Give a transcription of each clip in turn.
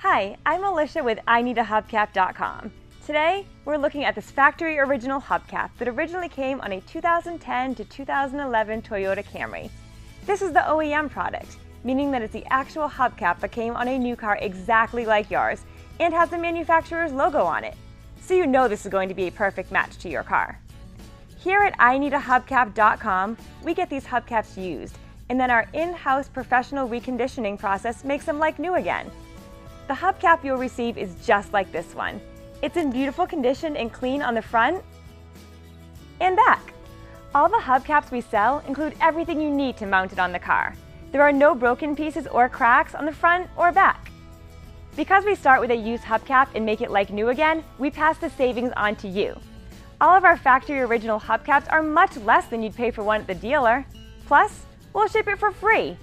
Hi, I'm Alicia with IneedAHubcap.com. Today, we're looking at this factory original hubcap that originally came on a 2010 to 2011 Toyota Camry. This is the OEM product, meaning that it's the actual hubcap that came on a new car exactly like yours and has the manufacturer's logo on it, so you know this is going to be a perfect match to your car. Here at IneedAHubcap.com, we get these hubcaps used, and then our in-house professional reconditioning process makes them like new again. The hubcap you'll receive is just like this one. It's in beautiful condition and clean on the front and back. All the hubcaps we sell include everything you need to mount it on the car. There are no broken pieces or cracks on the front or back. Because we start with a used hubcap and make it like new again, we pass the savings on to you. All of our factory original hubcaps are much less than you'd pay for one at the dealer. Plus, we'll ship it for free.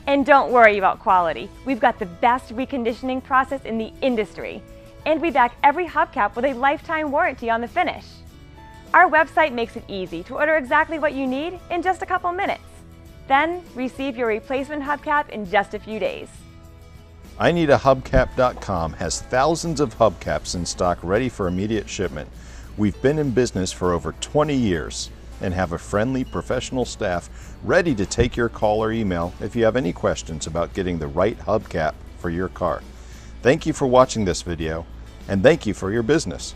And don't worry about quality. We've got the best reconditioning process in the industry. And we back every hubcap with a lifetime warranty on the finish. Our website makes it easy to order exactly what you need in just a couple minutes. Then receive your replacement hubcap in just a few days. IneedAHubcap.com has thousands of hubcaps in stock ready for immediate shipment. We've been in business for over 20 years and have a friendly professional staff ready to take your call or email if you have any questions about getting the right hubcap for your car. Thank you for watching this video, and thank you for your business.